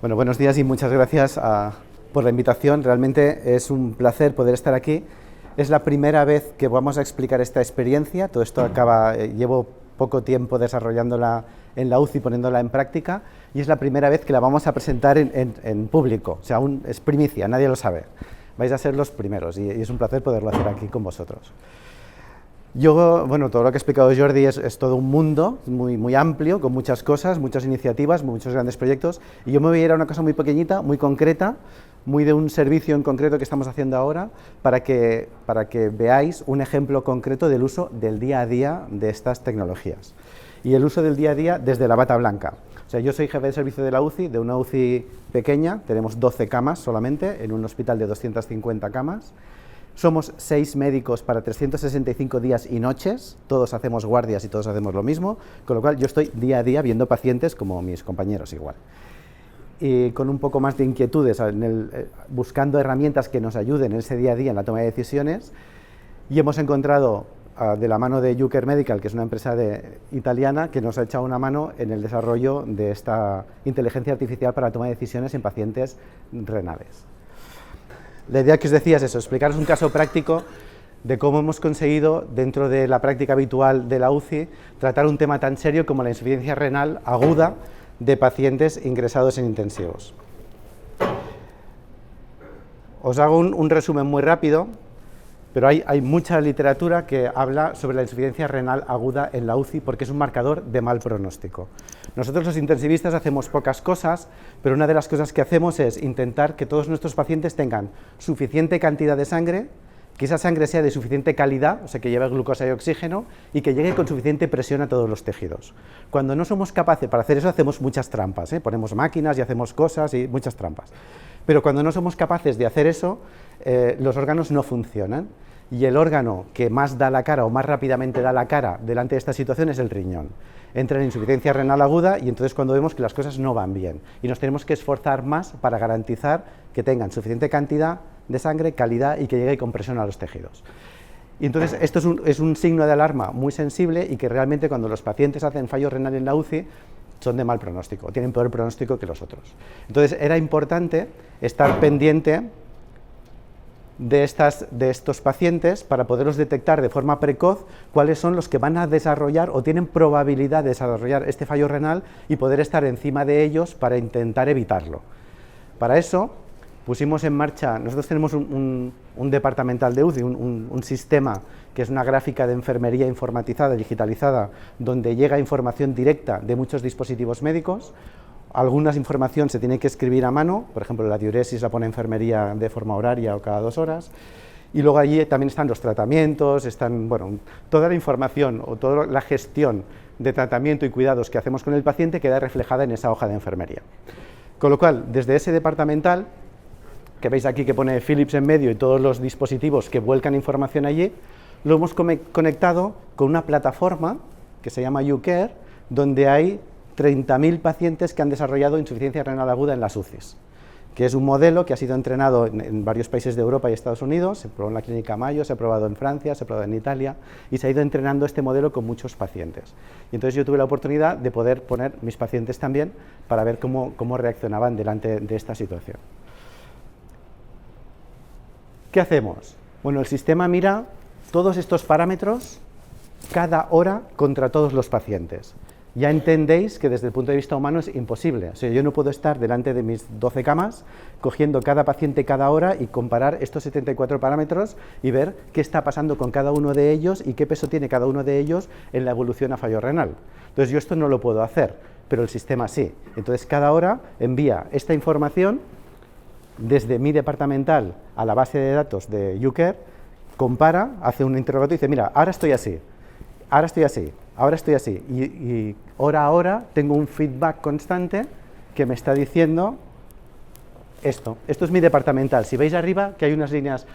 Bueno, buenos días y muchas gracias por la invitación. Realmente es un placer poder estar aquí. Es la primera vez que vamos a explicar esta experiencia. Todo esto llevo poco tiempo desarrollándola en la UCI, poniéndola en práctica, y es la primera vez que la vamos a presentar en público. O sea, es primicia, nadie lo sabe. Vais a ser los primeros y es un placer poderlo hacer aquí con vosotros. Bueno, todo lo que ha explicado Jordi es todo un mundo muy amplio, con muchas cosas, muchas iniciativas, muchos grandes proyectos, y yo me voy a ir a una cosa muy pequeñita, muy concreta, muy de un servicio en concreto que estamos haciendo ahora, para que veáis un ejemplo concreto del uso del día a día de estas tecnologías. Y el uso del día a día desde la bata blanca. O sea, yo soy jefe de servicio de la UCI, de una UCI pequeña, tenemos 12 camas solamente, en un hospital de 250 camas. Somos 6 médicos para 365 días y noches, todos hacemos guardias y todos hacemos lo mismo, con lo cual yo estoy día a día viendo pacientes como mis compañeros igual. Y con un poco más de inquietudes, buscando herramientas que nos ayuden en ese día a día en la toma de decisiones, y hemos encontrado de la mano de YouCare Medical, que es una empresa italiana, que nos ha echado una mano en el desarrollo de esta inteligencia artificial para la toma de decisiones en pacientes renales. La idea que os decía es eso, explicaros un caso práctico de cómo hemos conseguido, dentro de la práctica habitual de la UCI, tratar un tema tan serio como la insuficiencia renal aguda de pacientes ingresados en intensivos. Os hago un resumen muy rápido, pero hay mucha literatura que habla sobre la insuficiencia renal aguda en la UCI porque es un marcador de mal pronóstico. Nosotros los intensivistas hacemos pocas cosas, pero una de las cosas que hacemos es intentar que todos nuestros pacientes tengan suficiente cantidad de sangre, que esa sangre sea de suficiente calidad, o sea, que lleve glucosa y oxígeno, y que llegue con suficiente presión a todos los tejidos. Cuando no somos capaces, para hacer eso hacemos muchas trampas, ponemos máquinas y hacemos cosas y muchas trampas. Pero cuando no somos capaces de hacer eso, los órganos no funcionan, y el órgano que más da la cara o más rápidamente da la cara delante de esta situación es el riñón. Entra en insuficiencia renal aguda y entonces cuando vemos que las cosas no van bien y nos tenemos que esforzar más para garantizar que tengan suficiente cantidad de sangre, calidad y que llegue con presión a los tejidos. Y entonces esto es un signo de alarma muy sensible y que realmente cuando los pacientes hacen fallo renal en la UCI son de mal pronóstico, tienen peor pronóstico que los otros. Entonces era importante estar pendiente de estos pacientes para poderlos detectar de forma precoz cuáles son los que van a desarrollar o tienen probabilidad de desarrollar este fallo renal y poder estar encima de ellos para intentar evitarlo. Para eso pusimos en marcha, nosotros tenemos un departamental de UCI, un sistema que es una gráfica de enfermería informatizada, digitalizada, donde llega información directa de muchos dispositivos médicos. Algunas información se tiene que escribir a mano, por ejemplo, la diuresis la pone enfermería de forma horaria o cada 2 horas, y luego allí también están los tratamientos, toda la información o toda la gestión de tratamiento y cuidados que hacemos con el paciente queda reflejada en esa hoja de enfermería. Con lo cual, desde ese departamental, que veis aquí que pone Philips en medio y todos los dispositivos que vuelcan información allí, lo hemos conectado con una plataforma que se llama YouCare, donde hay 30.000 pacientes que han desarrollado insuficiencia renal aguda en las UCIs, que es un modelo que ha sido entrenado en varios países de Europa y Estados Unidos, se probó en la Clínica Mayo, se ha probado en Francia, se ha probado en Italia, y se ha ido entrenando este modelo con muchos pacientes. Y entonces yo tuve la oportunidad de poder poner mis pacientes también para ver cómo reaccionaban delante de esta situación. ¿Qué hacemos? Bueno, el sistema mira todos estos parámetros cada hora contra todos los pacientes. Ya entendéis que desde el punto de vista humano es imposible. O sea, yo no puedo estar delante de mis 12 camas cogiendo cada paciente cada hora y comparar estos 74 parámetros y ver qué está pasando con cada uno de ellos y qué peso tiene cada uno de ellos en la evolución a fallo renal. Entonces yo esto no lo puedo hacer, pero el sistema sí. Entonces cada hora envía esta información desde mi departamental a la base de datos de YouCare, compara, hace un interrogatorio y dice, mira, ahora estoy así, ahora estoy así, ahora estoy así, y hora a hora tengo un feedback constante que me está diciendo esto es mi departamental. Si veis arriba que hay unas líneas,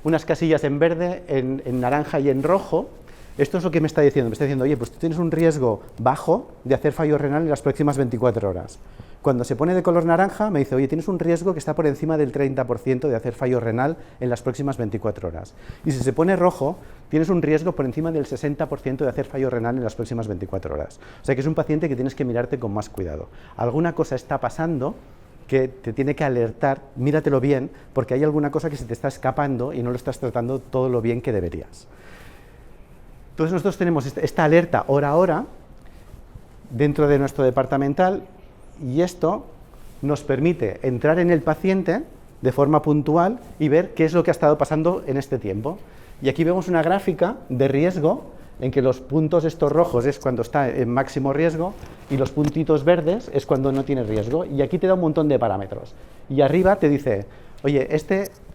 unas casillas en verde, en naranja y en rojo, esto es lo que me está diciendo, oye, pues tú tienes un riesgo bajo de hacer fallo renal en las próximas 24 horas. Cuando se pone de color naranja, me dice, oye, tienes un riesgo que está por encima del 30% de hacer fallo renal en las próximas 24 horas. Y si se pone rojo, tienes un riesgo por encima del 60% de hacer fallo renal en las próximas 24 horas. O sea que es un paciente que tienes que mirarte con más cuidado. Alguna cosa está pasando que te tiene que alertar, míratelo bien, porque hay alguna cosa que se te está escapando y no lo estás tratando todo lo bien que deberías. Entonces nosotros tenemos esta alerta hora a hora dentro de nuestro departamental y esto nos permite entrar en el paciente de forma puntual y ver qué es lo que ha estado pasando en este tiempo. Y aquí vemos una gráfica de riesgo en que los puntos estos rojos es cuando está en máximo riesgo y los puntitos verdes es cuando no tiene riesgo, y aquí te da un montón de parámetros. Y arriba te dice, oye,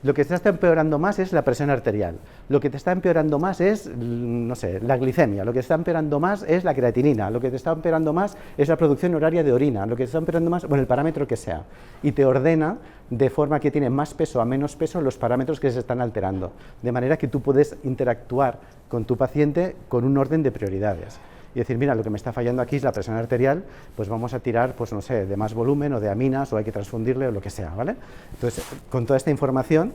lo que te está empeorando más es la presión arterial, lo que te está empeorando más es, no sé, la glicemia, lo que te está empeorando más es la creatinina, lo que te está empeorando más es la producción horaria de orina, lo que te está empeorando más, bueno, el parámetro que sea, y te ordena de forma que tiene más peso a menos peso los parámetros que se están alterando, de manera que tú puedes interactuar con tu paciente con un orden de prioridades. Y decir, mira, lo que me está fallando aquí es la presión arterial, pues vamos a tirar, pues no sé, de más volumen o de aminas, o hay que transfundirle o lo que sea, ¿vale? Entonces, con toda esta información,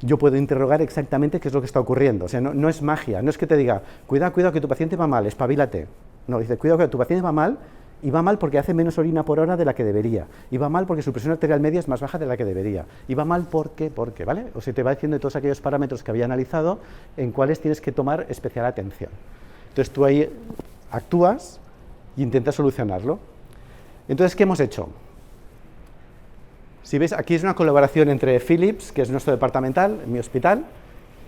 yo puedo interrogar exactamente qué es lo que está ocurriendo. O sea, no es magia, no es que te diga, cuidado, que tu paciente va mal, espabilate. No, dice, cuidado, que tu paciente va mal, y va mal porque hace menos orina por hora de la que debería, y va mal porque su presión arterial media es más baja de la que debería, y va mal porque, ¿vale? O sea, te va diciendo de todos aquellos parámetros que había analizado en cuáles tienes que tomar especial atención. Entonces tú ahí actúas e intentas solucionarlo. Entonces, ¿qué hemos hecho? Si ves, aquí es una colaboración entre Philips, que es nuestro departamental, mi hospital,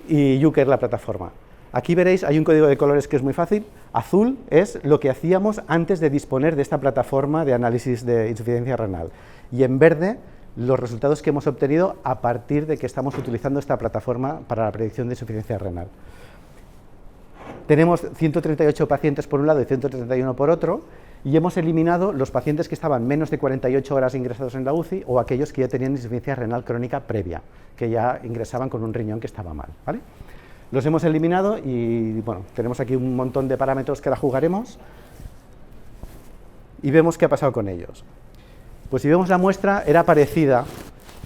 y Uker, la plataforma. Aquí veréis, hay un código de colores que es muy fácil. Azul es lo que hacíamos antes de disponer de esta plataforma de análisis de insuficiencia renal. Y en verde, los resultados que hemos obtenido a partir de que estamos utilizando esta plataforma para la predicción de insuficiencia renal. Tenemos 138 pacientes por un lado y 131 por otro, y hemos eliminado los pacientes que estaban menos de 48 horas ingresados en la UCI o aquellos que ya tenían insuficiencia renal crónica previa, que ya ingresaban con un riñón que estaba mal, ¿vale? Los hemos eliminado y, bueno, tenemos aquí un montón de parámetros que ahora jugaremos y vemos qué ha pasado con ellos. Pues si vemos la muestra, era parecida,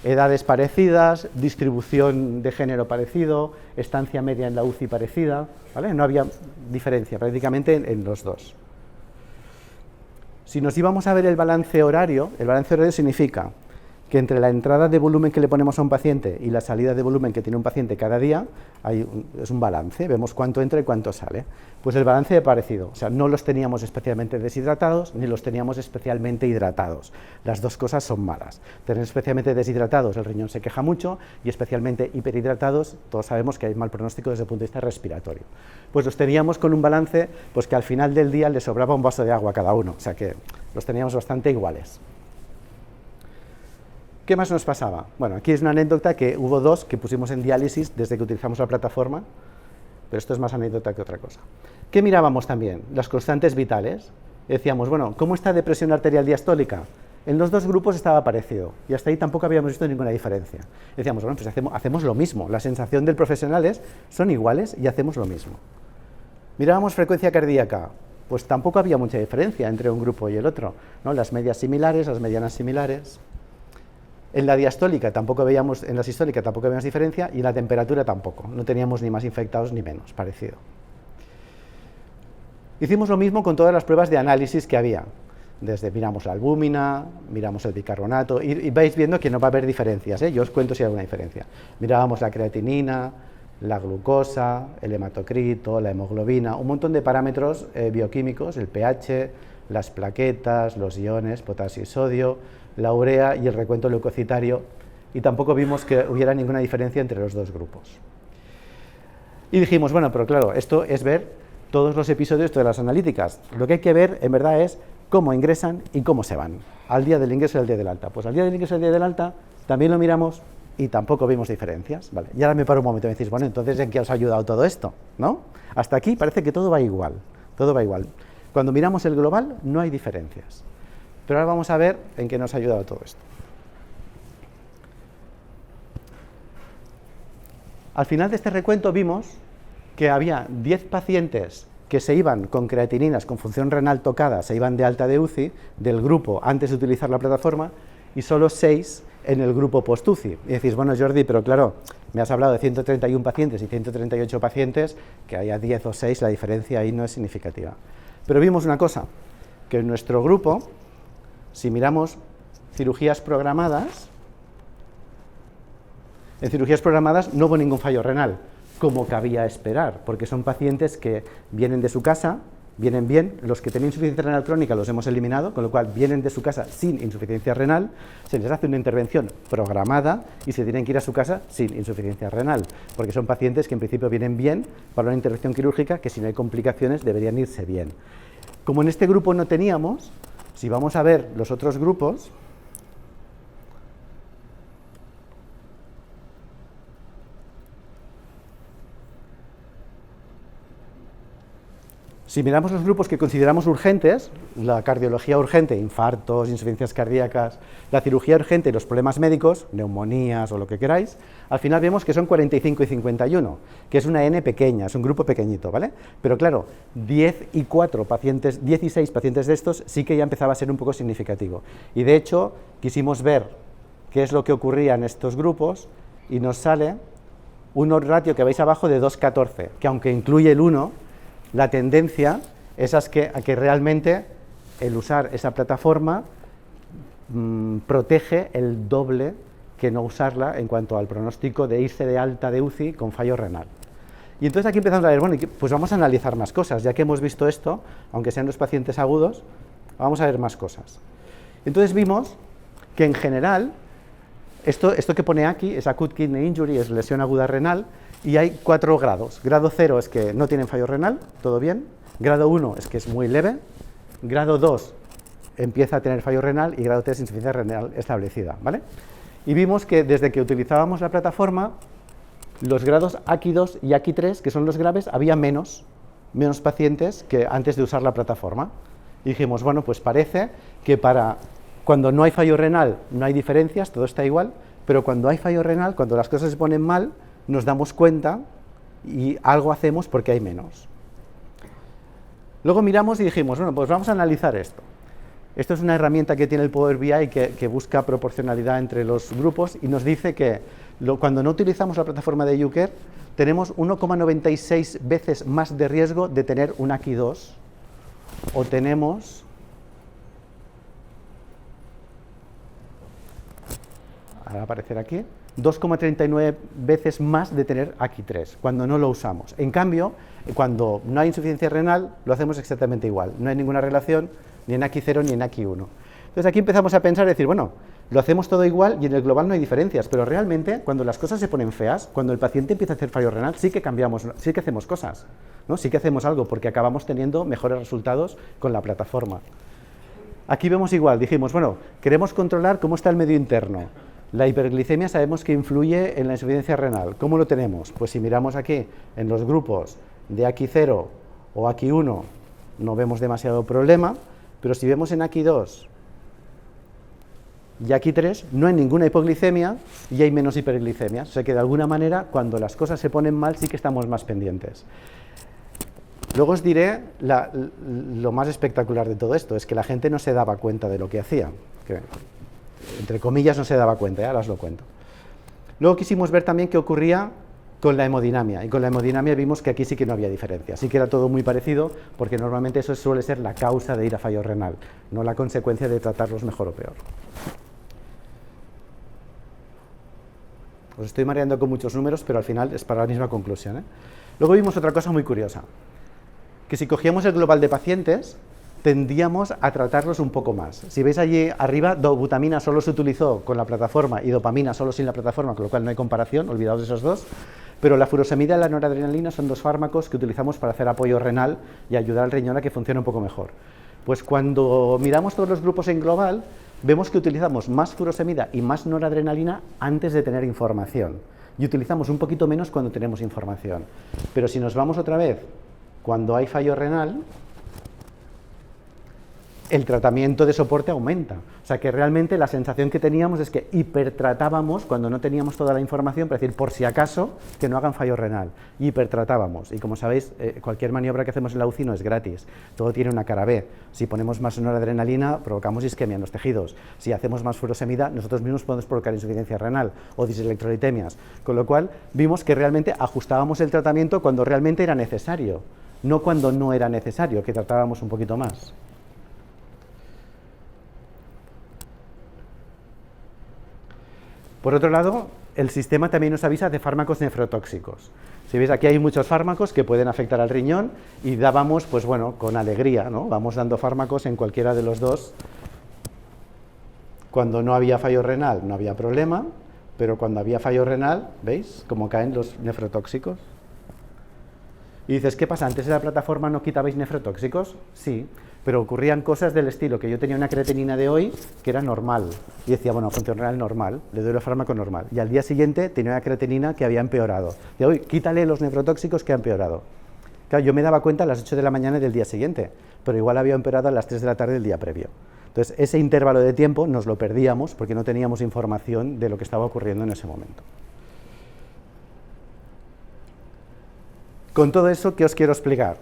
edades parecidas, distribución de género parecido, estancia media en la UCI parecida, ¿vale? No había diferencia prácticamente en los dos. Si nos íbamos a ver el balance horario significa que entre la entrada de volumen que le ponemos a un paciente y la salida de volumen que tiene un paciente cada día, es un balance, vemos cuánto entra y cuánto sale. Pues el balance es parecido, o sea, no los teníamos especialmente deshidratados ni los teníamos especialmente hidratados. Las dos cosas son malas. Tener especialmente deshidratados, el riñón se queja mucho, y especialmente hiperhidratados, todos sabemos que hay mal pronóstico desde el punto de vista respiratorio. Pues los teníamos con un balance pues que al final del día le sobraba un vaso de agua a cada uno, o sea que los teníamos bastante iguales. ¿Qué más nos pasaba? Bueno, aquí es una anécdota que hubo dos que pusimos en diálisis desde que utilizamos la plataforma, pero esto es más anécdota que otra cosa. ¿Qué mirábamos también? Las constantes vitales. Decíamos, bueno, ¿cómo está de presión arterial diastólica? En los dos grupos estaba parecido, y hasta ahí tampoco habíamos visto ninguna diferencia. Decíamos, bueno, pues hacemos lo mismo, la sensación del profesional es, son iguales y hacemos lo mismo. Mirábamos frecuencia cardíaca, pues tampoco había mucha diferencia entre un grupo y el otro, ¿no? Las medias similares, las medianas similares. En la diastólica tampoco veíamos, en la sistólica tampoco veíamos diferencia, y en la temperatura tampoco, no teníamos ni más infectados ni menos, parecido. Hicimos lo mismo con todas las pruebas de análisis que había, desde miramos la albúmina, miramos el bicarbonato, y vais viendo que no va a haber diferencias, ¿eh? Yo os cuento si hay alguna diferencia. Mirábamos la creatinina, la glucosa, el hematocrito, la hemoglobina, un montón de parámetros bioquímicos, el pH, las plaquetas, los iones, potasio y sodio, la urea y el recuento leucocitario, y tampoco vimos que hubiera ninguna diferencia entre los dos grupos. Y dijimos, bueno, pero claro, esto es ver todos los episodios de las analíticas. Lo que hay que ver, en verdad, es cómo ingresan y cómo se van, al día del ingreso y al día del alta. Pues al día del ingreso y al día del alta también lo miramos y tampoco vimos diferencias. Vale, y ahora me paro un momento y me decís, bueno, entonces, ¿en qué os ha ayudado todo esto? ¿No? Hasta aquí parece que todo va igual, todo va igual. Cuando miramos el global no hay diferencias. Pero ahora vamos a ver en qué nos ha ayudado todo esto. Al final de este recuento vimos que había 10 pacientes que se iban con creatininas con función renal tocada, se iban de alta de UCI del grupo antes de utilizar la plataforma, y solo 6 en el grupo post-UCI. Y decís, bueno, Jordi, pero claro, me has hablado de 131 pacientes y 138 pacientes, que haya 10 o 6, la diferencia ahí no es significativa. Pero vimos una cosa, que en nuestro grupo, si miramos cirugías programadas, en cirugías programadas no hubo ningún fallo renal, como cabía esperar, porque son pacientes que vienen de su casa, vienen bien, los que tienen insuficiencia renal crónica los hemos eliminado, con lo cual vienen de su casa sin insuficiencia renal, se les hace una intervención programada y se tienen que ir a su casa sin insuficiencia renal, porque son pacientes que en principio vienen bien para una intervención quirúrgica que si no hay complicaciones deberían irse bien. Como en este grupo no teníamos, si vamos a ver los otros grupos, si miramos los grupos que consideramos urgentes, la cardiología urgente, infartos, insuficiencias cardíacas, la cirugía urgente y los problemas médicos, neumonías o lo que queráis, al final vemos que son 45 y 51, que es una N pequeña, es un grupo pequeñito, ¿vale? Pero claro, 10 y 6 pacientes de estos sí que ya empezaba a ser un poco significativo. Y de hecho, quisimos ver qué es lo que ocurría en estos grupos y nos sale un ratio que veis abajo de 2,14, que aunque incluye el 1, la tendencia es a que realmente el usar esa plataforma protege el doble que no usarla en cuanto al pronóstico de irse de alta de UCI con fallo renal. Y entonces aquí empezamos a ver, bueno, pues vamos a analizar más cosas, ya que hemos visto esto, aunque sean los pacientes agudos, vamos a ver más cosas. Entonces vimos que en general, esto que pone aquí es acute kidney injury, es lesión aguda renal, y hay 4 grados. Grado 0 es que no tienen fallo renal, todo bien. Grado 1 es que es muy leve. Grado 2 empieza a tener fallo renal y grado 3 insuficiencia renal establecida, ¿vale? Y vimos que desde que utilizábamos la plataforma, los grados AQI2 y AQI3, que son los graves, había menos pacientes que antes de usar la plataforma. Y dijimos, bueno, pues parece que para cuando no hay fallo renal no hay diferencias, todo está igual, pero cuando hay fallo renal, cuando las cosas se ponen mal, nos damos cuenta y algo hacemos porque hay menos. Luego miramos y dijimos, bueno, pues vamos a analizar esto. Esto es una herramienta que tiene el Power BI que busca proporcionalidad entre los grupos y nos dice que cuando no utilizamos la plataforma de UCare tenemos 1,96 veces más de riesgo de tener un AQI2 o tenemos ahora va a aparecer aquí 2,39 veces más de tener AQI3 cuando no lo usamos. En cambio, cuando no hay insuficiencia renal, lo hacemos exactamente igual. No hay ninguna relación ni en AQI0 ni en AQI1. Entonces aquí empezamos a pensar y decir, bueno, lo hacemos todo igual y en el global no hay diferencias, pero realmente cuando las cosas se ponen feas, cuando el paciente empieza a hacer fallo renal, sí que cambiamos, sí que hacemos cosas, ¿no? Sí que hacemos algo porque acabamos teniendo mejores resultados con la plataforma. Aquí vemos igual, dijimos, bueno, queremos controlar cómo está el medio interno. La hiperglicemia sabemos que influye en la insuficiencia renal. ¿Cómo lo tenemos? Pues si miramos aquí en los grupos de AQI0 o AQI1 no vemos demasiado problema, pero si vemos en AQI2 y AQI3 no hay ninguna hipoglicemia y hay menos hiperglicemia. O sea que de alguna manera cuando las cosas se ponen mal sí que estamos más pendientes. Luego os diré lo más espectacular de todo esto, es que la gente no se daba cuenta de lo que hacía. Que, entre comillas, no se daba cuenta, ahora os lo cuento. Luego quisimos ver también qué ocurría con la hemodinamia, y con la hemodinamia vimos que aquí sí que no había diferencia, sí que era todo muy parecido, porque normalmente eso suele ser la causa de ir a fallo renal, no la consecuencia de tratarlos mejor o peor. Os estoy mareando con muchos números, pero al final es para la misma conclusión, ¿eh? Luego vimos otra cosa muy curiosa, que si cogíamos el global de pacientes, tendíamos a tratarlos un poco más. Si veis allí arriba, dobutamina solo se utilizó con la plataforma y dopamina solo sin la plataforma, con lo cual no hay comparación, olvidaos de esos dos, pero la furosemida y la noradrenalina son dos fármacos que utilizamos para hacer apoyo renal y ayudar al riñón a que funcione un poco mejor. Pues cuando miramos todos los grupos en global, vemos que utilizamos más furosemida y más noradrenalina antes de tener información, y utilizamos un poquito menos cuando tenemos información. Pero si nos vamos otra vez, cuando hay fallo renal, el tratamiento de soporte aumenta. O sea que realmente la sensación que teníamos es que hipertratábamos cuando no teníamos toda la información, para decir, por si acaso, que no hagan fallo renal. Hipertratábamos. Y como sabéis, cualquier maniobra que hacemos en la UCI no es gratis. Todo tiene una cara B. Si ponemos más noradrenalina, provocamos isquemia en los tejidos. Si hacemos más furosemida, nosotros mismos podemos provocar insuficiencia renal o diselectrolitemias. Con lo cual, vimos que realmente ajustábamos el tratamiento cuando realmente era necesario, no cuando no era necesario, que tratábamos un poquito más. Por otro lado, el sistema también nos avisa de fármacos nefrotóxicos. Si veis, aquí hay muchos fármacos que pueden afectar al riñón y dábamos, pues bueno, con alegría, ¿no? Vamos dando fármacos en cualquiera de los dos. Cuando no había fallo renal no había problema, pero cuando había fallo renal, ¿veis cómo caen los nefrotóxicos? Y dices, ¿qué pasa? ¿Antes de la plataforma no quitabais nefrotóxicos? Sí, pero ocurrían cosas del estilo que yo tenía una creatinina de hoy que era normal. Y decía, bueno, función renal normal, le doy el fármaco normal. Y al día siguiente tenía una creatinina que había empeorado. Y hoy, quítale los nefrotóxicos que ha empeorado. Claro, yo me daba cuenta a las 8 de la mañana del día siguiente, pero igual había empeorado a las 3 de la tarde del día previo. Entonces, ese intervalo de tiempo nos lo perdíamos porque no teníamos información de lo que estaba ocurriendo en ese momento. Con todo eso, ¿qué os quiero explicar?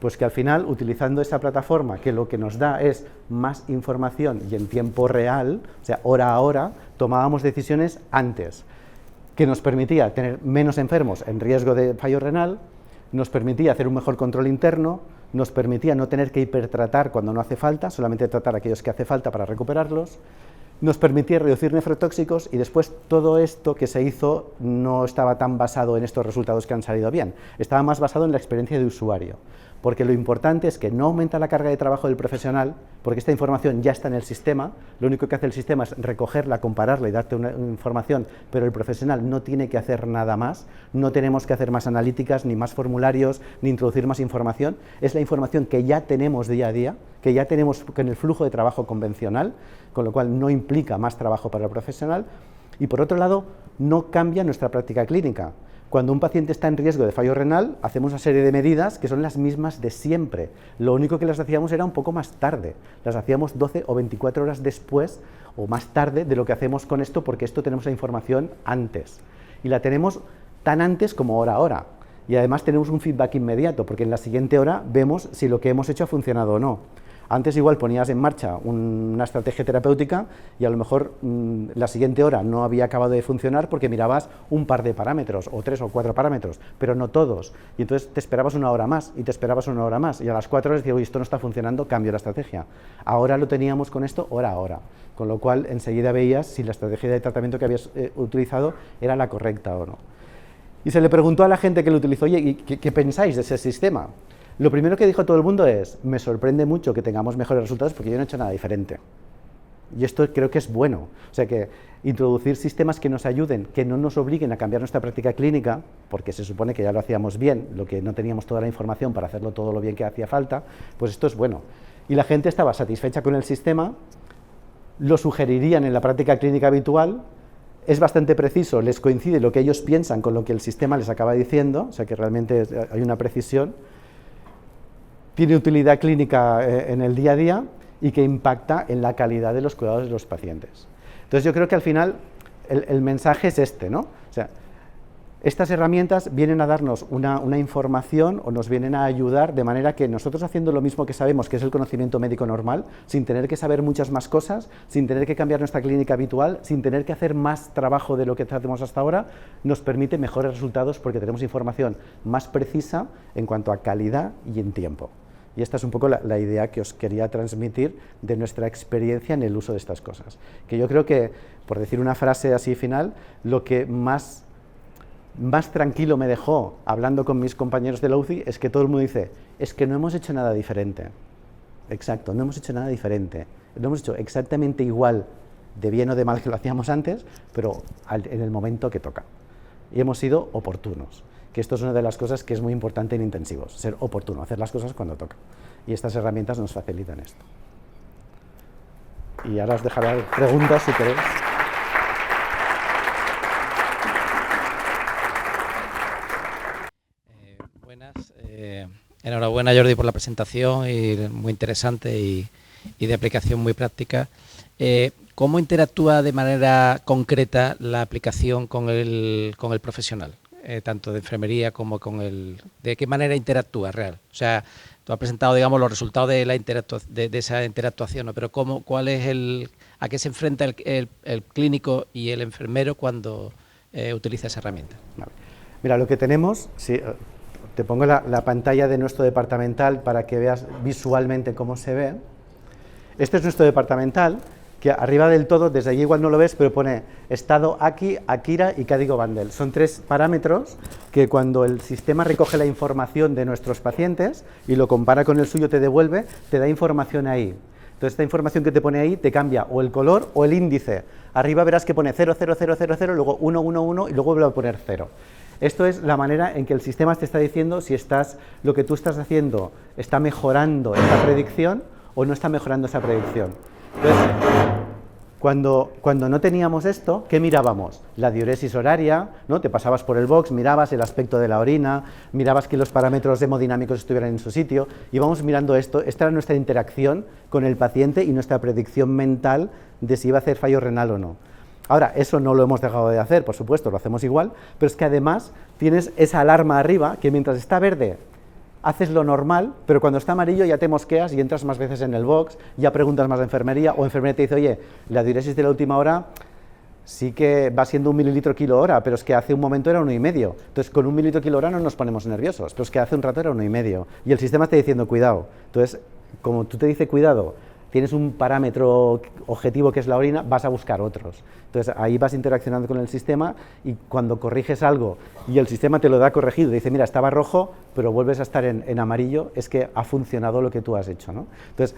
Pues que al final, utilizando esta plataforma, que lo que nos da es más información y en tiempo real, o sea, hora a hora, tomábamos decisiones antes, que nos permitía tener menos enfermos en riesgo de fallo renal, nos permitía hacer un mejor control interno, nos permitía no tener que hipertratar cuando no hace falta, solamente tratar a aquellos que hace falta para recuperarlos, nos permitía reducir nefrotóxicos y después todo esto que se hizo no estaba tan basado en estos resultados que han salido bien, estaba más basado en la experiencia de usuario, porque lo importante es que no aumenta la carga de trabajo del profesional, porque esta información ya está en el sistema, lo único que hace el sistema es recogerla, compararla y darte una información, pero el profesional no tiene que hacer nada más, no tenemos que hacer más analíticas, ni más formularios, ni introducir más información, es la información que ya tenemos día a día, que ya tenemos en el flujo de trabajo convencional, con lo cual no implica más trabajo para el profesional, y por otro lado, no cambia nuestra práctica clínica. Cuando un paciente está en riesgo de fallo renal, hacemos una serie de medidas que son las mismas de siempre. Lo único que las hacíamos era un poco más tarde. Las hacíamos 12 o 24 horas después o más tarde de lo que hacemos con esto, porque esto tenemos la información antes. Y la tenemos tan antes como hora a hora. Y además tenemos un feedback inmediato, porque en la siguiente hora vemos si lo que hemos hecho ha funcionado o no. Antes igual ponías en marcha una estrategia terapéutica y a lo mejor la siguiente hora no había acabado de funcionar porque mirabas un par de parámetros o 3 o 4 parámetros, pero no todos. Y entonces te esperabas una hora más y te esperabas una hora más y a las 4 horas decías, oye, esto no está funcionando, cambio la estrategia. Ahora lo teníamos con esto hora a hora, con lo cual enseguida veías si la estrategia de tratamiento que habías utilizado era la correcta o no. Y se le preguntó a la gente que lo utilizó, oye, ¿qué pensáis de ese sistema? Lo primero que dijo todo el mundo es, me sorprende mucho que tengamos mejores resultados porque yo no he hecho nada diferente. Y esto creo que es bueno. O sea que introducir sistemas que nos ayuden, que no nos obliguen a cambiar nuestra práctica clínica, porque se supone que ya lo hacíamos bien, lo que no teníamos toda la información para hacerlo todo lo bien que hacía falta, pues esto es bueno. Y la gente estaba satisfecha con el sistema, lo sugerirían en la práctica clínica habitual, es bastante preciso, les coincide lo que ellos piensan con lo que el sistema les acaba diciendo, o sea que realmente hay una precisión, tiene utilidad clínica en el día a día y que impacta en la calidad de los cuidados de los pacientes. Entonces yo creo que al final el mensaje es este, ¿no? O sea, estas herramientas vienen a darnos una información o nos vienen a ayudar de manera que nosotros haciendo lo mismo que sabemos, que es el conocimiento médico normal, sin tener que saber muchas más cosas, sin tener que cambiar nuestra clínica habitual, sin tener que hacer más trabajo de lo que hacemos hasta ahora, nos permite mejores resultados porque tenemos información más precisa en cuanto a calidad y en tiempo. Y esta es un poco la idea que os quería transmitir de nuestra experiencia en el uso de estas cosas. Que yo creo que, por decir una frase así final, lo que más tranquilo me dejó hablando con mis compañeros de la UCI es que todo el mundo dice, es que no hemos hecho nada diferente. Exacto, no hemos hecho nada diferente. Lo hemos hecho exactamente igual de bien o de mal que lo hacíamos antes, pero en el momento que toca. Y hemos sido oportunos. Que esto es una de las cosas que es muy importante en intensivos, ser oportuno, hacer las cosas cuando toca. Y estas herramientas nos facilitan esto. Y ahora os dejaré preguntas si queréis. Buenas. Enhorabuena, Jordi, por la presentación, y muy interesante y de aplicación muy práctica. ¿Cómo interactúa de manera concreta la aplicación con el profesional? Tanto de enfermería como con el... ¿De qué manera interactúa real? O sea, tú has presentado, digamos, los resultados de esa interactuación, ¿no? Pero ¿cuál es a qué se enfrenta el clínico y el enfermero cuando utiliza esa herramienta? Vale. Mira, lo que tenemos, sí, te pongo la pantalla de nuestro departamental para que veas visualmente cómo se ve. Este es nuestro departamental que arriba del todo, desde allí igual no lo ves, pero pone estado Aki, Akira y código Bandel. Son 3 parámetros que cuando el sistema recoge la información de nuestros pacientes y lo compara con el suyo, te devuelve, te da información ahí. Entonces, esta información que te pone ahí te cambia o el color o el índice. Arriba verás que pone 0, 0, 0, 0, 0, luego 1, 1, 1 y luego vuelve a poner 0. Esto es la manera en que el sistema te está diciendo si lo que tú estás haciendo está mejorando esa predicción o no está mejorando esa predicción. Entonces, cuando no teníamos esto, ¿qué mirábamos? La diuresis horaria, ¿no? Te pasabas por el box, mirabas el aspecto de la orina, mirabas que los parámetros hemodinámicos estuvieran en su sitio, íbamos mirando esto. Esta era nuestra interacción con el paciente y nuestra predicción mental de si iba a hacer fallo renal o no. Ahora, eso no lo hemos dejado de hacer, por supuesto, lo hacemos igual, pero es que además tienes esa alarma arriba que mientras está verde haces lo normal, pero cuando está amarillo ya te mosqueas y entras más veces en el box, ya preguntas más a enfermería, o enfermería te dice, oye, la diuresis de la última hora sí que va siendo 1 mililitro kilo hora, pero es que hace un momento era 1,5. Entonces, con 1 mililitro kilo hora no nos ponemos nerviosos, pero es que hace un rato era 1,5. Y el sistema está diciendo, cuidado. Entonces, como tú te dices cuidado, tienes un parámetro objetivo que es la orina, vas a buscar otros. Entonces, ahí vas interaccionando con el sistema y cuando corriges algo y el sistema te lo da corregido, dice, mira, estaba rojo, pero vuelves a estar en amarillo, es que ha funcionado lo que tú has hecho, ¿no? Entonces,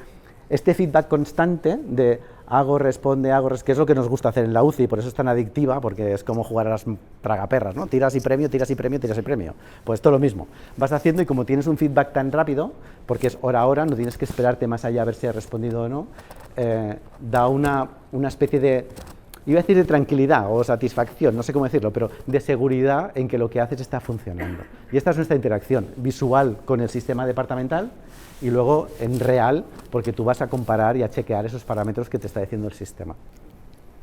este feedback constante de hago, responde, que es lo que nos gusta hacer en la UCI, por eso es tan adictiva, porque es como jugar a las tragaperras, ¿no? Tiras y premio, tiras y premio, tiras y premio. Pues todo lo mismo. Vas haciendo y como tienes un feedback tan rápido, porque es hora a hora, no tienes que esperarte más allá a ver si has respondido o no, da una especie de, iba a decir de tranquilidad o satisfacción, no sé cómo decirlo, pero de seguridad en que lo que haces está funcionando. Y esta es nuestra interacción visual con el sistema departamental y luego en real, porque tú vas a comparar y a chequear esos parámetros que te está diciendo el sistema.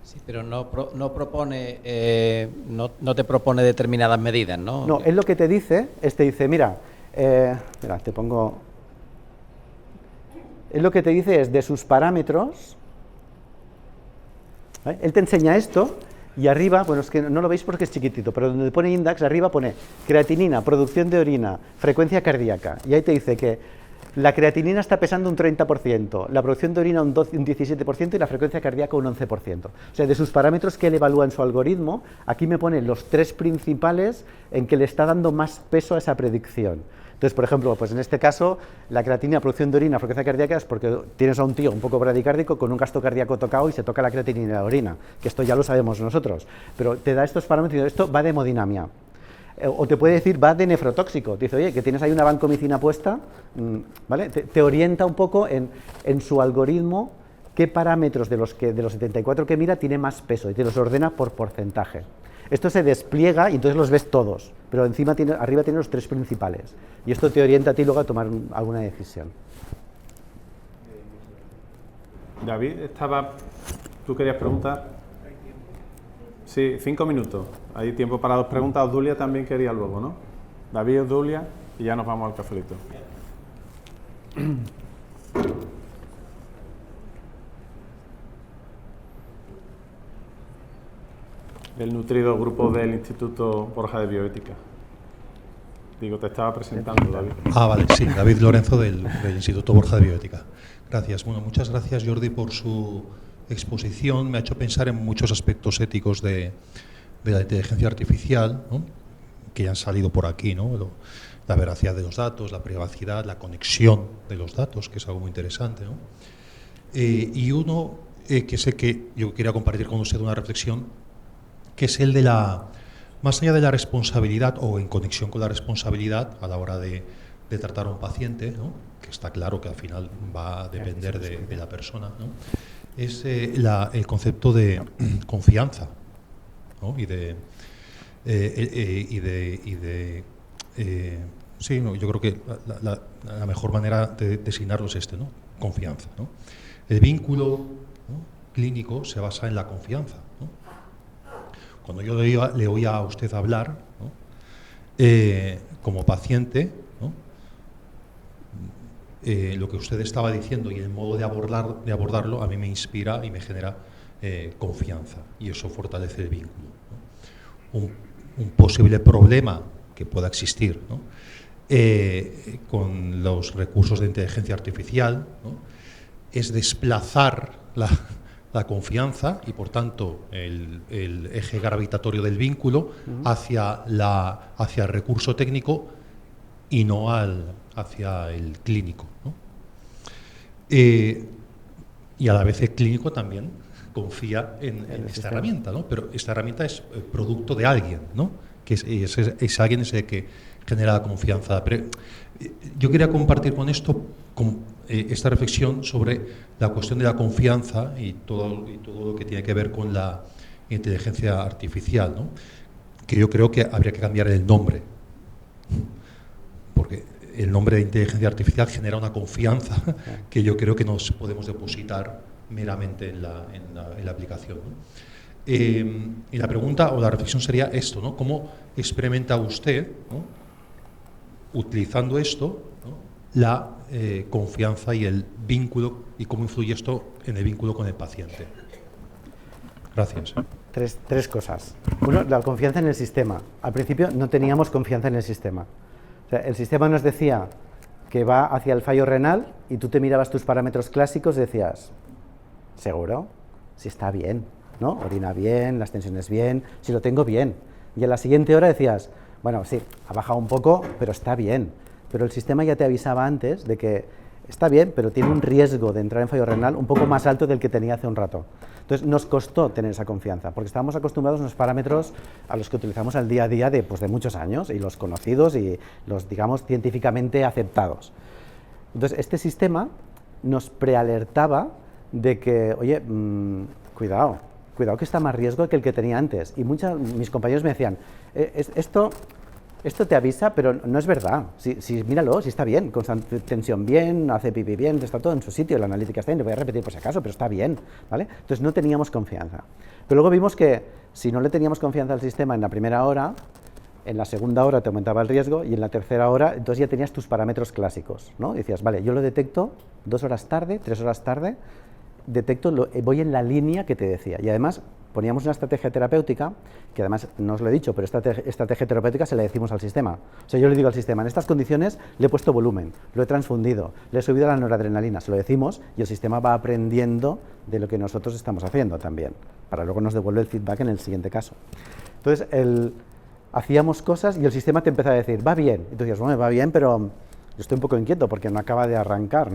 Sí, pero no propone, no te propone determinadas medidas, ¿no? No, él lo que te dice es, te dice, mira, te pongo... Él lo que te dice es de sus parámetros, ¿vale? Él te enseña esto y arriba, bueno, es que no lo veis porque es chiquitito, pero donde pone index, arriba pone creatinina, producción de orina, frecuencia cardíaca, y ahí te dice que la creatinina está pesando un 30%, la producción de orina un 17% y la frecuencia cardíaca un 11%. O sea, de sus parámetros que él evalúa en su algoritmo, aquí me pone los 3 principales en que le está dando más peso a esa predicción. Entonces, por ejemplo, pues en este caso, la creatinina, producción de orina, frecuencia cardíaca es porque tienes a un tío un poco bradicárdico con un gasto cardíaco tocado y se toca la creatinina y la orina, que esto ya lo sabemos nosotros, pero te da estos parámetros y esto va de hemodinamia. O te puede decir, va de nefrotóxico, te dice, oye, que tienes ahí una vancomicina puesta, ¿vale? Te orienta un poco en su algoritmo qué parámetros de los 74 que mira tiene más peso y te los ordena por porcentaje. Esto se despliega y entonces los ves todos, pero arriba tiene los 3 principales y esto te orienta a ti luego a tomar alguna decisión. David, ¿tú querías preguntar? Sí, 5 minutos. Hay tiempo para 2 preguntas. Obdulia también quería luego, ¿no? David, Obdulia, y ya nos vamos al cafelito. El nutrido grupo del Instituto Borja de Bioética. Digo, te estaba presentando, David. Vale, sí, David Lorenzo del Instituto Borja de Bioética. Gracias. Bueno, muchas gracias, Jordi, por su exposición. Me ha hecho pensar en muchos aspectos éticos de la inteligencia artificial, ¿no? Que ya han salido por aquí, ¿no? La veracidad de los datos, la privacidad, la conexión de los datos, que es algo muy interesante, ¿no? Y uno que sé que yo quería compartir con usted una reflexión, que es el de más allá de la responsabilidad o en conexión con la responsabilidad a la hora de tratar a un paciente, ¿no? Que está claro que al final va a depender de la persona, ¿no? Es el concepto de confianza, ¿no? Sí, no, yo creo que la mejor manera de designarlo es ¿no? Confianza, ¿no? El vínculo, ¿no? Clínico se basa en la confianza, ¿no? Cuando yo le oía a usted hablar, ¿no? Como paciente, ¿no? Lo que usted estaba diciendo y el modo de abordarlo a mí me inspira y me genera confianza, y eso fortalece el vínculo, ¿no? Un posible problema que pueda existir, ¿no? Con los recursos de inteligencia artificial, ¿no? Es desplazar la confianza y, por tanto, el eje gravitatorio del vínculo hacia el recurso técnico y no hacia el clínico, ¿no? Y a la vez el clínico también confía en esta herramienta, ¿no? Pero esta herramienta es producto de alguien, ¿no? Que es alguien ese que genera la confianza. Pero yo quería compartir con esto esta reflexión sobre la cuestión de la confianza y todo lo que tiene que ver con la inteligencia artificial, ¿no? Que yo creo que habría que cambiar el nombre, porque el nombre de inteligencia artificial genera una confianza que yo creo que nos podemos depositar meramente en la aplicación, ¿no? Y la pregunta o la reflexión sería esto, ¿no? ¿Cómo experimenta usted, ¿no?, utilizando esto, ¿no?, la confianza y el vínculo, y cómo influye esto en el vínculo con el paciente? Gracias. Tres cosas. Uno, la confianza en el sistema. Al principio no teníamos confianza en el sistema. O sea, el sistema nos decía que va hacia el fallo renal y tú te mirabas tus parámetros clásicos y decías, ¿seguro? Si está bien, ¿no? Orina bien, las tensiones bien, si lo tengo bien. Y a la siguiente hora decías, bueno, sí, ha bajado un poco, pero está bien. Pero el sistema ya te avisaba antes de que está bien, pero tiene un riesgo de entrar en fallo renal un poco más alto del que tenía hace un rato. Entonces nos costó tener esa confianza, porque estábamos acostumbrados a unos parámetros a los que utilizamos al día a día de muchos años, y los conocidos y los, digamos, científicamente aceptados. Entonces este sistema nos prealertaba de que, oye, cuidado que está más riesgo que el que tenía antes. Y mis compañeros me decían, esto te avisa, pero no es verdad. Míralo, si está bien, con tensión bien, hace pipí bien, está todo en su sitio, la analítica está bien, le voy a repetir por si acaso, pero está bien, ¿vale? Entonces no teníamos confianza. Pero luego vimos que si no le teníamos confianza al sistema en la primera hora, en la segunda hora te aumentaba el riesgo y en la tercera hora, entonces ya tenías tus parámetros clásicos, ¿no? Y decías, vale, yo lo detecto 2 horas tarde, 3 horas tarde, voy en la línea que te decía. Y además poníamos una estrategia terapéutica, que además no os lo he dicho, pero esta estrategia terapéutica se la decimos al sistema. O sea, yo le digo al sistema, en estas condiciones le he puesto volumen, lo he transfundido, le he subido la noradrenalina, se lo decimos, y el sistema va aprendiendo de lo que nosotros estamos haciendo también, para luego nos devuelve el feedback en el siguiente caso. Entonces, hacíamos cosas y el sistema te empezaba a decir, va bien. Y tú decías, bueno, va bien, pero yo estoy un poco inquieto porque no acaba de arrancar,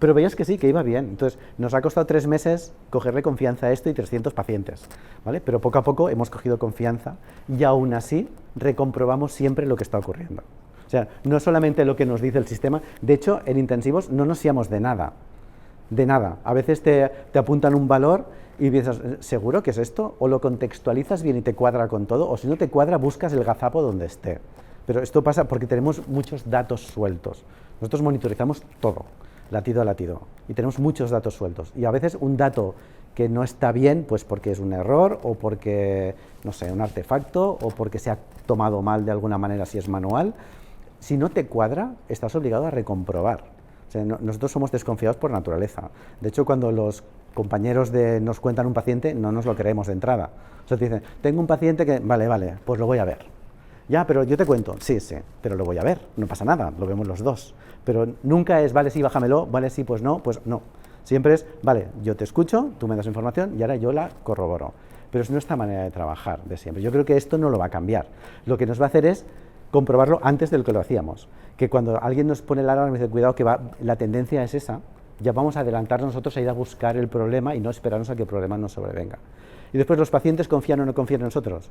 pero veías que sí, que iba bien. Entonces, nos ha costado 3 meses cogerle confianza a esto y 300 pacientes, ¿vale? Pero poco a poco hemos cogido confianza y aún así recomprobamos siempre lo que está ocurriendo. O sea, no solamente lo que nos dice el sistema, de hecho, en intensivos no nos fiamos de nada. A veces te apuntan un valor y piensas, ¿seguro que es esto? O lo contextualizas bien y te cuadra con todo, o si no te cuadra, buscas el gazapo donde esté. Pero esto pasa porque tenemos muchos datos sueltos. Nosotros monitorizamos todo, latido a latido, y tenemos muchos datos sueltos. Y a veces un dato que no está bien, pues porque es un error, o porque, no sé, un artefacto, o porque se ha tomado mal de alguna manera si es manual, si no te cuadra, estás obligado a recomprobar. O sea, nosotros somos desconfiados por naturaleza. De hecho, cuando los compañeros nos cuentan un paciente, no nos lo creemos de entrada. O sea, te dicen, tengo un paciente que, vale, pues lo voy a ver. Ya, pero yo te cuento, sí, pero lo voy a ver, no pasa nada, lo vemos los dos. Pero nunca es, vale, sí, bájamelo, vale, sí, pues no. Siempre es, vale, yo te escucho, tú me das información y ahora yo la corroboro. Pero es nuestra manera de trabajar de siempre. Yo creo que esto no lo va a cambiar. Lo que nos va a hacer es comprobarlo antes de lo que lo hacíamos. Que cuando alguien nos pone la alarma y dice, cuidado, que la tendencia es esa, ya vamos a adelantarnos nosotros a ir a buscar el problema y no esperarnos a que el problema nos sobrevenga. Y después, ¿los pacientes confían o no confían en nosotros?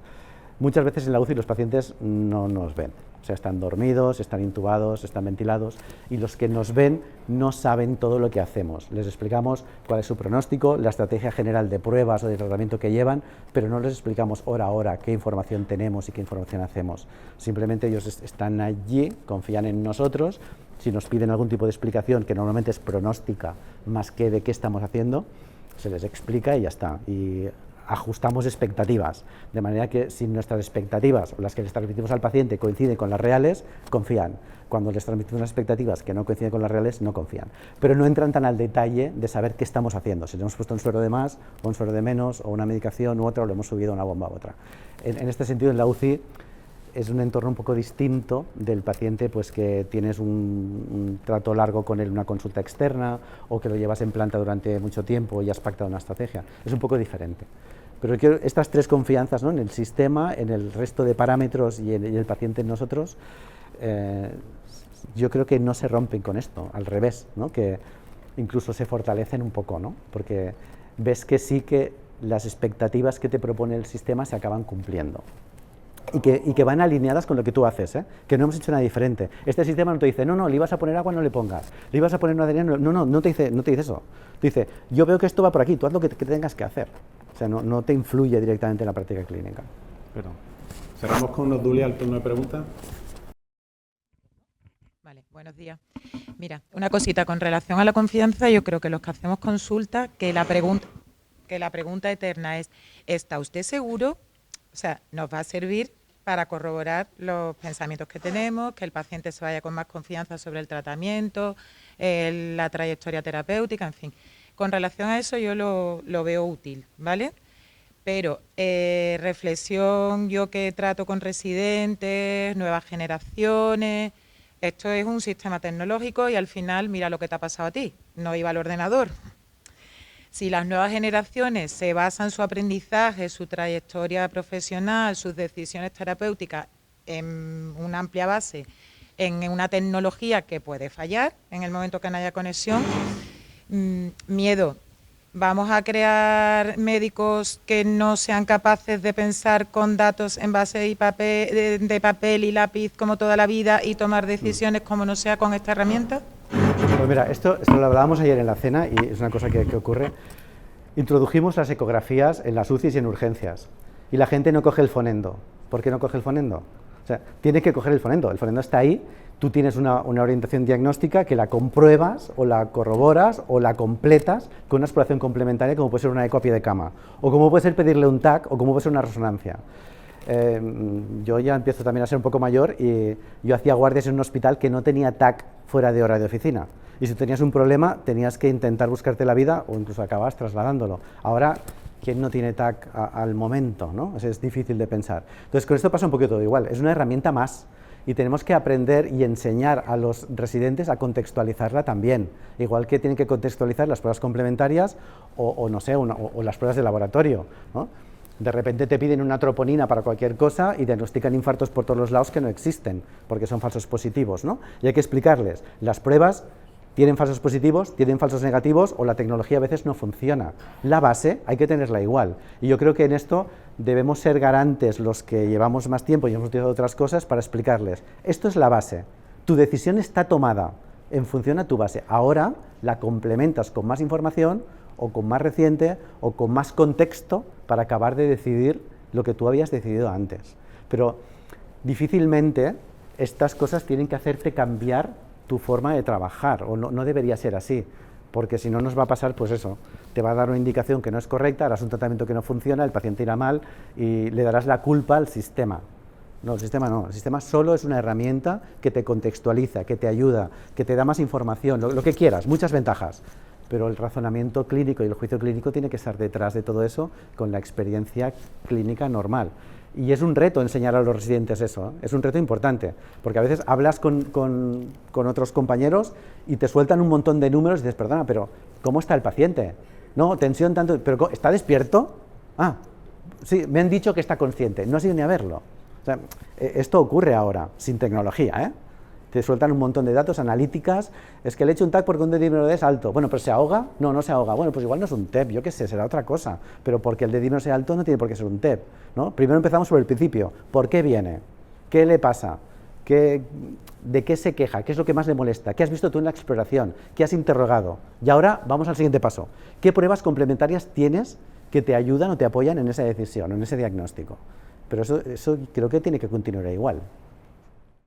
Muchas veces en la UCI los pacientes no nos ven, o sea, están dormidos, están intubados, están ventilados, y los que nos ven no saben todo lo que hacemos. Les explicamos cuál es su pronóstico, la estrategia general de pruebas o de tratamiento que llevan, pero no les explicamos hora a hora qué información tenemos y qué información hacemos. Simplemente ellos están allí, confían en nosotros. Si nos piden algún tipo de explicación, que normalmente es pronóstica más que de qué estamos haciendo, se les explica y ya está. Y ajustamos expectativas, de manera que si nuestras expectativas, o las que les transmitimos al paciente, coinciden con las reales, confían. Cuando les transmitimos unas expectativas que no coinciden con las reales, no confían. Pero no entran tan al detalle de saber qué estamos haciendo, si le hemos puesto un suero de más, o un suero de menos, o una medicación u otra, o le hemos subido una bomba u otra. En este sentido, en la UCI, es un entorno un poco distinto del paciente pues que tienes un trato largo con él, una consulta externa, o que lo llevas en planta durante mucho tiempo y has pactado una estrategia. Es un poco diferente. Pero estas tres confianzas, ¿no?, en el sistema, en el resto de parámetros y el paciente en nosotros, yo creo que no se rompen con esto, al revés, ¿no?, que incluso se fortalecen un poco, ¿no?, porque ves que sí que las expectativas que te propone el sistema se acaban cumpliendo. Y que van alineadas con lo que tú haces, ¿eh? Que no hemos hecho nada diferente. Este sistema no te dice, no, le ibas a poner agua, no le pongas, le ibas a poner una adrenalina, no te dice eso. Te dice, yo veo que esto va por aquí, tú haz lo que tengas que hacer. O sea, no te influye directamente en la práctica clínica. Pero, cerramos con Obdulia el turno de preguntas. Vale, buenos días. Mira, una cosita con relación a la confianza, yo creo que los que hacemos consulta, que la pregunta eterna es, ¿está usted seguro? O sea, nos va a servir para corroborar los pensamientos que tenemos, que el paciente se vaya con más confianza sobre el tratamiento, la trayectoria terapéutica, en fin. Con relación a eso yo lo veo útil, ¿vale? Pero reflexión, yo que trato con residentes, nuevas generaciones, esto es un sistema tecnológico y al final mira lo que te ha pasado a ti, no iba al ordenador. Si las nuevas generaciones se basan su aprendizaje, su trayectoria profesional, sus decisiones terapéuticas en una amplia base, en una tecnología que puede fallar en el momento que no haya conexión, miedo. ¿Vamos a crear médicos que no sean capaces de pensar con datos en base de papel y lápiz como toda la vida y tomar decisiones como no sea con esta herramienta? Pues mira, esto lo hablábamos ayer en la cena y es una cosa que ocurre. Introdujimos las ecografías en las UCIs y en urgencias y la gente no coge el fonendo. ¿Por qué no coge el fonendo? O sea, tiene que coger el fonendo está ahí, tú tienes una orientación diagnóstica que la compruebas o la corroboras o la completas con una exploración complementaria como puede ser una eco a pie de cama o como puede ser pedirle un TAC o como puede ser una resonancia. Yo ya empiezo también a ser un poco mayor y yo hacía guardias en un hospital que no tenía TAC fuera de hora de oficina y si tenías un problema tenías que intentar buscarte la vida o incluso acababas trasladándolo. Ahora, ¿quién no tiene TAC al momento, ¿no? Es difícil de pensar. Entonces con esto pasa un poquito todo igual, es una herramienta más y tenemos que aprender y enseñar a los residentes a contextualizarla también, igual que tienen que contextualizar las pruebas complementarias o no sé, o las pruebas de laboratorio, ¿no? De repente te piden una troponina para cualquier cosa y diagnostican infartos por todos los lados que no existen, porque son falsos positivos, ¿no? Y hay que explicarles, las pruebas tienen falsos positivos, tienen falsos negativos o la tecnología a veces no funciona. La base hay que tenerla igual. Y yo creo que en esto debemos ser garantes los que llevamos más tiempo y hemos utilizado otras cosas para explicarles, esto es la base, tu decisión está tomada en función a tu base, ahora la complementas con más información o con más reciente o con más contexto para acabar de decidir lo que tú habías decidido antes. Pero difícilmente estas cosas tienen que hacerte cambiar tu forma de trabajar, o no debería ser así, porque si no nos va a pasar, pues eso, te va a dar una indicación que no es correcta, harás un tratamiento que no funciona, el paciente irá mal y le darás la culpa al sistema. No, el sistema solo es una herramienta que te contextualiza, que te ayuda, que te da más información, lo que quieras, muchas ventajas, pero el razonamiento clínico y el juicio clínico tiene que estar detrás de todo eso con la experiencia clínica normal. Y es un reto enseñar a los residentes eso, ¿eh? Es un reto importante, porque a veces hablas con otros compañeros y te sueltan un montón de números y dices, perdona, pero ¿cómo está el paciente? No, tensión tanto, pero ¿está despierto? Ah, sí, me han dicho que está consciente, no has ido ni a verlo. O sea, esto ocurre ahora, sin tecnología, ¿eh? Te sueltan un montón de datos, analíticas, es que le he hecho un TAC porque un dedímero D es alto. Bueno, pero ¿se ahoga? No se ahoga. Bueno, pues igual no es un TEP, yo qué sé, será otra cosa. Pero porque el dedímero sea alto no tiene por qué ser un TEP, ¿no? Primero empezamos por el principio. ¿Por qué viene? ¿Qué le pasa? ¿De qué se queja? ¿Qué es lo que más le molesta? ¿Qué has visto tú en la exploración? ¿Qué has interrogado? Y ahora vamos al siguiente paso. ¿Qué pruebas complementarias tienes que te ayudan o te apoyan en esa decisión, en ese diagnóstico? Pero eso creo que tiene que continuar igual.